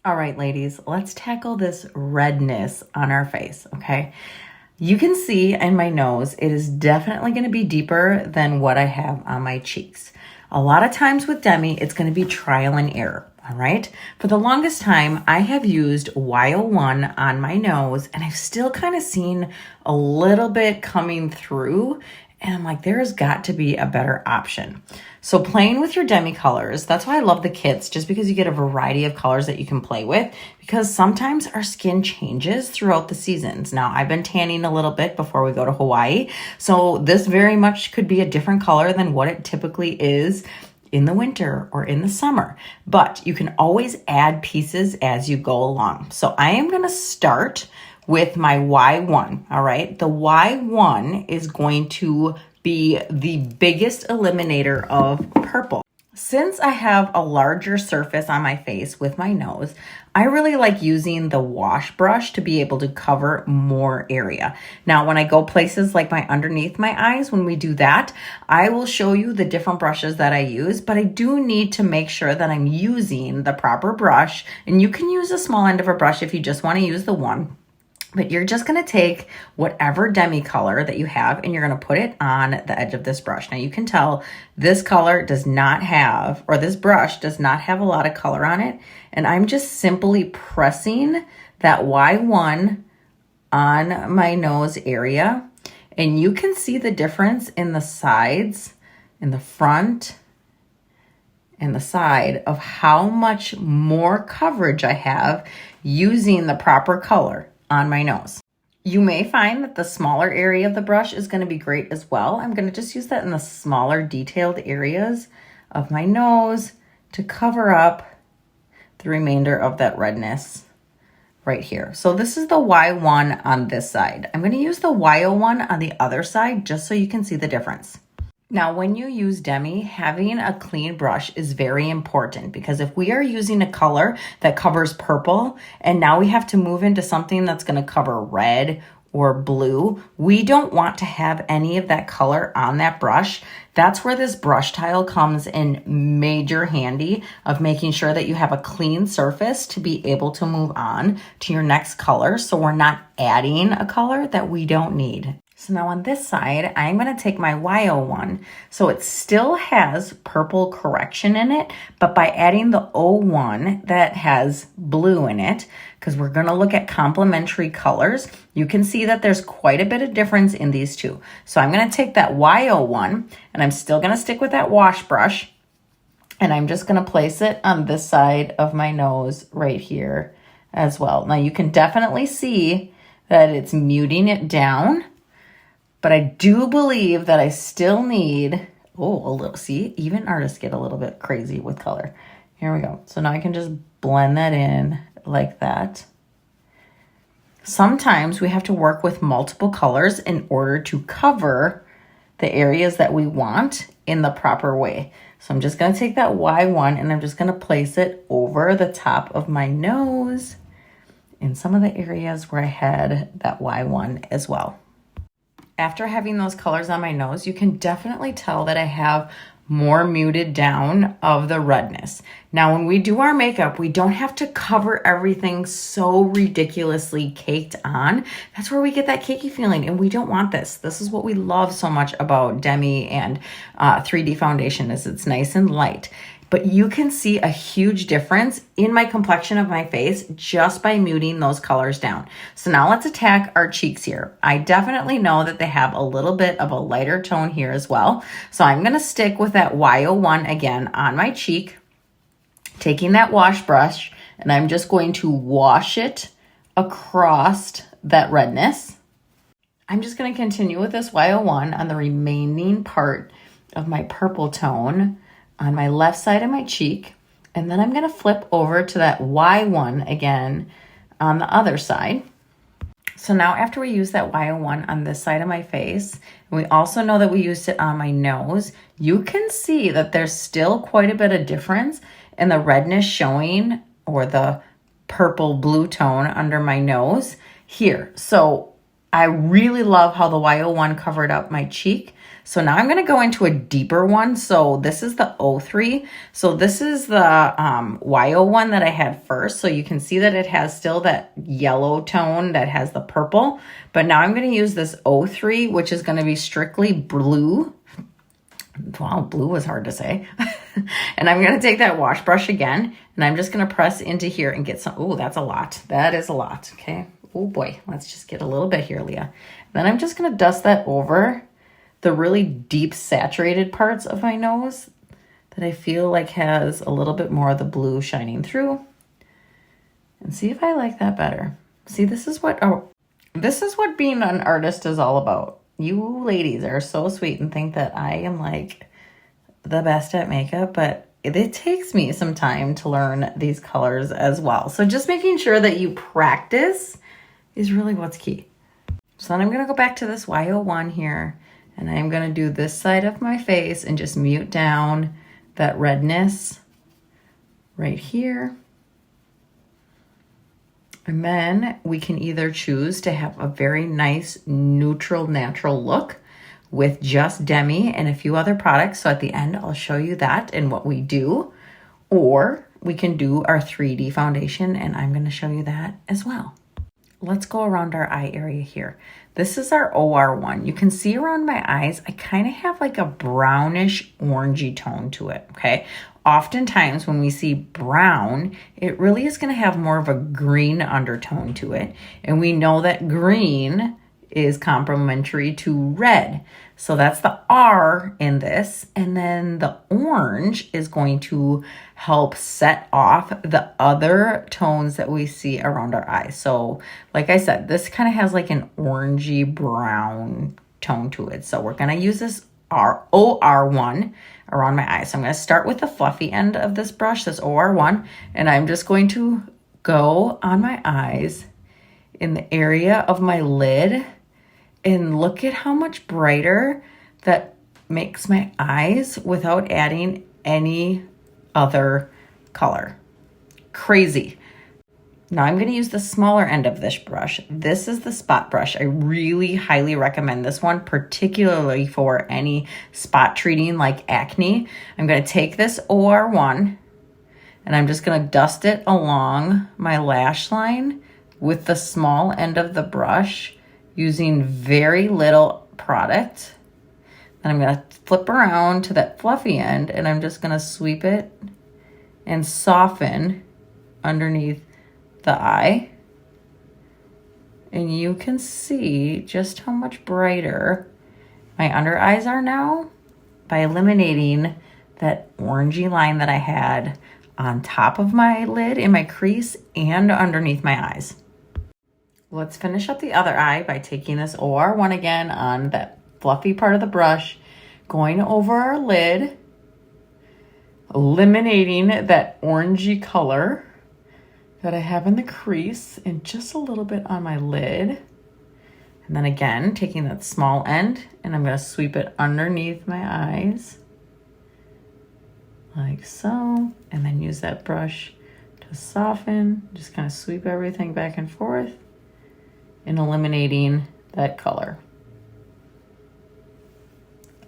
All right, ladies, let's tackle this redness on our face, okay? You can see in my nose, it is definitely going to be deeper than what I have on my cheeks. A lot of times with Demi, it's going to be trial and error, all right? For the longest time, I have used Y01 on my nose, and I've still kind of seen a little bit coming through, and I'm like, there's got to be a better option. So playing with your Demi colors, that's why I love the kits, just because you get a variety of colors that you can play with, because sometimes our skin changes throughout the seasons. Now, I've been tanning a little bit before we go to Hawaii, so this very much could be a different color than what it typically is in the winter or in the summer, but you can always add pieces as you go along. So I am going to start with my Y1, all right? The Y1 is going to be the biggest eliminator of purple. Since I have a larger surface on my face with my nose, I really like using the wash brush to be able to cover more area. Now, when I go places like underneath my eyes, when we do that, I will show you the different brushes that I use, but I do need to make sure that I'm using the proper brush, and you can use a small end of a brush if you just want to use the one. But you're just going to take whatever Demi color that you have and you're going to put it on the edge of this brush. Now you can tell this color does not have, or this brush does not have a lot of color on it. And I'm just simply pressing that Y1 on my nose area. And you can see the difference in the sides, in the front, and the side of how much more coverage I have using the proper color on my nose. You may find that the smaller area of the brush is going to be great as well. I'm going to just use that in the smaller detailed areas of my nose to cover up the remainder of that redness right here. So this is the Y1 on this side. I'm going to use the Y01 on the other side just so you can see the difference. Now, when you use Demi, having a clean brush is very important, because if we are using a color that covers purple and now we have to move into something that's going to cover red or blue, we don't want to have any of that color on that brush. That's where this brush tile comes in major handy of making sure that you have a clean surface to be able to move on to your next color, so we're not adding a color that we don't need. So now on this side, I'm going to take my Y01. So it still has purple correction in it, but by adding the O1 that has blue in it, because we're going to look at complementary colors, you can see that there's quite a bit of difference in these two. So I'm going to take that Y01 and I'm still going to stick with that wash brush, and I'm just going to place it on this side of my nose right here as well. Now you can definitely see that it's muting it down, but I do believe that I still need, a little, see, even artists get a little bit crazy with color. Here we go. So now I can just blend that in like that. Sometimes we have to work with multiple colors in order to cover the areas that we want in the proper way. So I'm just going to take that Y1 and I'm just going to place it over the top of my nose in some of the areas where I had that Y1 as well. After having those colors on my nose, you can definitely tell that I have more muted down of the redness. Now, when we do our makeup, we don't have to cover everything so ridiculously caked on. That's where we get that cakey feeling, and we don't want this. This is what we love so much about Demi and 3D foundation, is it's nice and light. But you can see a huge difference in my complexion of my face just by muting those colors down. So now let's attack our cheeks here. I definitely know that they have a little bit of a lighter tone here as well. So I'm going to stick with that Y01 again on my cheek, taking that wash brush, and I'm just going to wash it across that redness. I'm just going to continue with this Y01 on the remaining part of my purple tone on my left side of my cheek, and then I'm going to flip over to that Y1 again on the other side. So now after we use that Y01 on this side of my face, and we also know that we used it on my nose, you can see that there's still quite a bit of difference in the redness showing, or the purple blue tone under my nose here. So I really love how the Y01 covered up my cheek. So now I'm going to go into a deeper one. So this is the O3. So this is the YO one that I had first. So you can see that it has still that yellow tone that has the purple. But now I'm going to use this O3, which is going to be strictly blue. Wow, blue was hard to say. And I'm going to take that wash brush again, and I'm just going to press into here and get some. Oh, that's a lot. That is a lot. Okay. Oh boy, let's just get a little bit here, Leah. Then I'm just going to dust that over the really deep saturated parts of my nose that I feel like has a little bit more of the blue shining through, and see if I like that better. See, this is what being an artist is all about. You ladies are so sweet and think that I am like the best at makeup, but it takes me some time to learn these colors as well. So just making sure that you practice is really what's key. So then I'm going to go back to this YO1 here, and I'm going to do this side of my face and just mute down that redness right here. And then we can either choose to have a very nice neutral natural look with just Demi and a few other products. So at the end, I'll show you that and what we do. Or we can do our 3D foundation, and I'm going to show you that as well. Let's go around our eye area here. This is our OR1. You can see around my eyes, I kind of have like a brownish orangey tone to it, okay? Oftentimes when we see brown, it really is going to have more of a green undertone to it. And we know that green is complementary to red. So that's the R in this. And then the orange is going to help set off the other tones that we see around our eyes. So like I said, this kind of has like an orangey brown tone to it. So we're going to use this OR1 around my eyes. So I'm going to start with the fluffy end of this brush, this OR1, and I'm just going to go on my eyes in the area of my lid, and look at how much brighter that makes my eyes without adding any other color. Crazy. Now I'm going to use the smaller end of this brush. This is the spot brush. I really highly recommend this one, particularly for any spot treating like acne. I'm going to take this OR1 and I'm just going to dust it along my lash line with the small end of the brush using very little product. Then I'm going to flip around to that fluffy end and I'm just going to sweep it and soften underneath the eye, and you can see just how much brighter my under eyes are now by eliminating that orangey line that I had on top of my lid in my crease and underneath my eyes. Let's finish up the other eye by taking this OR1 again on that fluffy part of the brush, going over our lid, eliminating that orangey color that I have in the crease and just a little bit on my lid. And then again, taking that small end and I'm going to sweep it underneath my eyes like so. And then use that brush to soften, just kind of sweep everything back and forth and eliminating that color.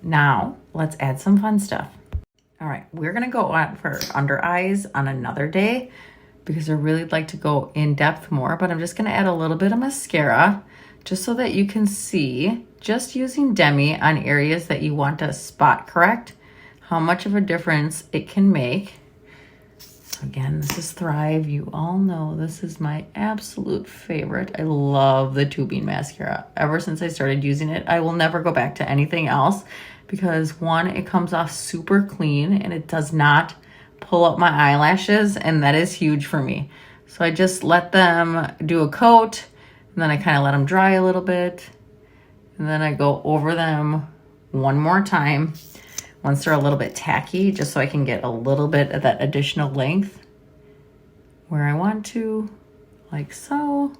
Now let's add some fun stuff. All right, we're going to go on for under eyes on another day, because I really like to go in depth more, but I'm just going to add a little bit of mascara just so that you can see, just using Demi on areas that you want to spot correct, how much of a difference it can make. Again, this is Thrive. You all know this is my absolute favorite. I love the tubing mascara. Ever since I started using it, I will never go back to anything else because one, it comes off super clean and it does not pull up my eyelashes, and that is huge for me. So I just let them do a coat, and then I kind of let them dry a little bit, and then I go over them one more time once they're a little bit tacky, just so I can get a little bit of that additional length where I want to, like so.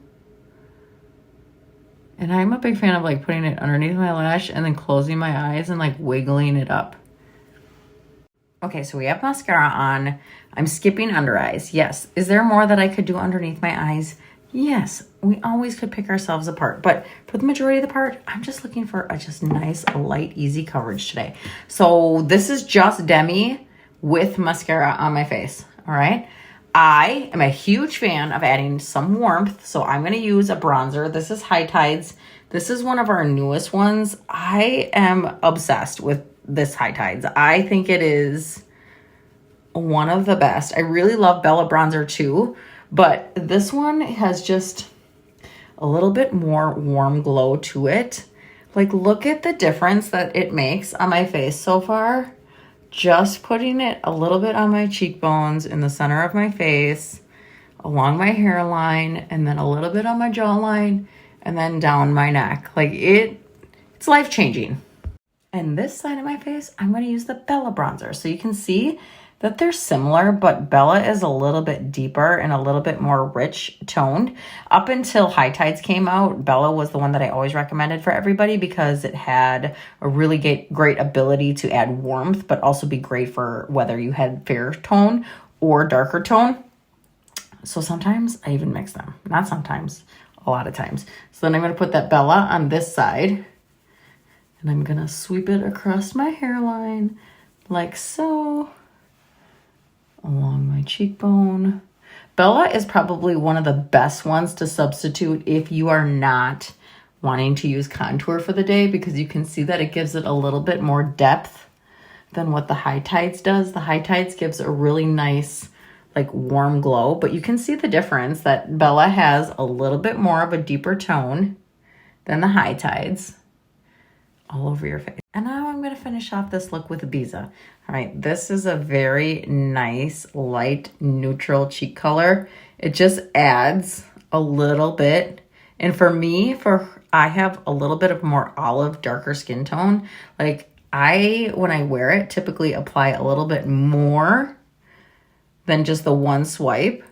And I'm a big fan of like putting it underneath my lash and then closing my eyes and like wiggling it up. Okay, so we have mascara on. I'm skipping under eyes. Yes. Is there more that I could do underneath my eyes? Yes, we always could pick ourselves apart, but for the majority of the part, I'm just looking for a just nice, light, easy coverage today. So this is just Demi with mascara on my face, all right? I am a huge fan of adding some warmth, so I'm going to use a bronzer. This is High Tides. This is one of our newest ones. I am obsessed with this High Tides. I think it is one of the best. I really love Bella Bronzer too, but this one has just a little bit more warm glow to it. Like, look at the difference that it makes on my face so far. Just putting it a little bit on my cheekbones, in the center of my face, along my hairline, and then a little bit on my jawline, and then down my neck. Like, it's life-changing. And this side of my face, I'm going to use the Bella bronzer. So you can see that they're similar, but Bella is a little bit deeper and a little bit more rich toned. Up until High Tides came out, Bella was the one that I always recommended for everybody because it had a really great ability to add warmth, but also be great for whether you had fair tone or darker tone. So sometimes I even mix them. Not sometimes, a lot of times. So then I'm going to put that Bella on this side, and I'm going to sweep it across my hairline like so, along my cheekbone. Bella is probably one of the best ones to substitute if you are not wanting to use contour for the day, because you can see that it gives it a little bit more depth than what the High Tides does. The High Tides gives a really nice, like, warm glow, but you can see the difference that Bella has a little bit more of a deeper tone than the High Tides all over your face. And now I'm going to finish off this look with Ibiza. All right, this is a very nice, light, neutral cheek color. It just adds a little bit. And for me, I have a little bit of more olive, darker skin tone. Like, when I wear it, typically apply a little bit more than just the one swipe.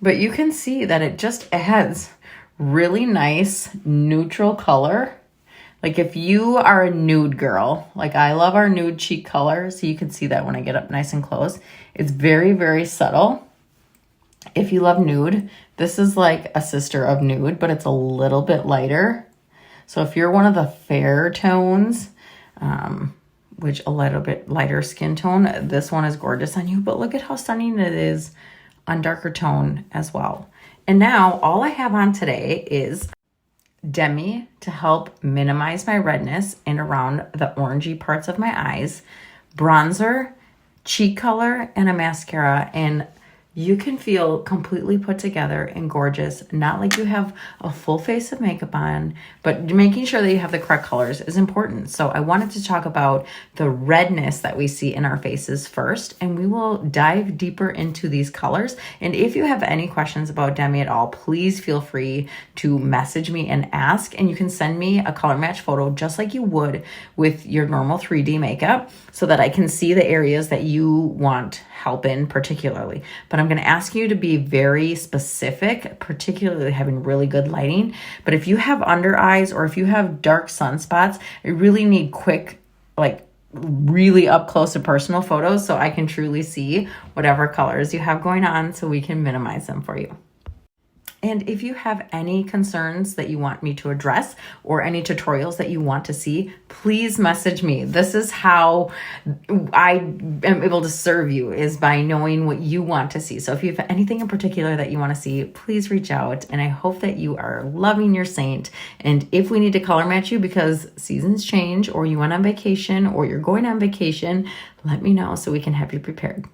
But you can see that it just adds really nice, neutral color. Like, if you are a nude girl, like I love our nude cheek color, so you can see that when I get up nice and close. It's very, very subtle. If you love nude, this is like a sister of nude, but it's a little bit lighter. So if you're one of the fair tones, which a little bit lighter skin tone, this one is gorgeous on you. But look at how stunning it is on darker tone as well. And now all I have on today is Demi to help minimize my redness and around the orangey parts of my eyes, bronzer, cheek color, and a mascara. And you can feel completely put together and gorgeous, not like you have a full face of makeup on, but making sure that you have the correct colors is important. So I wanted to talk about the redness that we see in our faces first, and we will dive deeper into these colors. And if you have any questions about Demi at all, please feel free to message me and ask, and you can send me a color match photo just like you would with your normal 3D makeup so that I can see the areas that you want help in particularly. But I'm going to ask you to be very specific, particularly having really good lighting. But if you have under eyes or if you have dark sunspots, I really need quick, like really up close and personal photos so I can truly see whatever colors you have going on so we can minimize them for you. And if you have any concerns that you want me to address or any tutorials that you want to see, please message me. This is how I am able to serve you, is by knowing what you want to see. So if you have anything in particular that you want to see, please reach out. And I hope that you are loving your Seint. And if we need to color match you because seasons change or you went on vacation or you're going on vacation, let me know so we can have you prepared.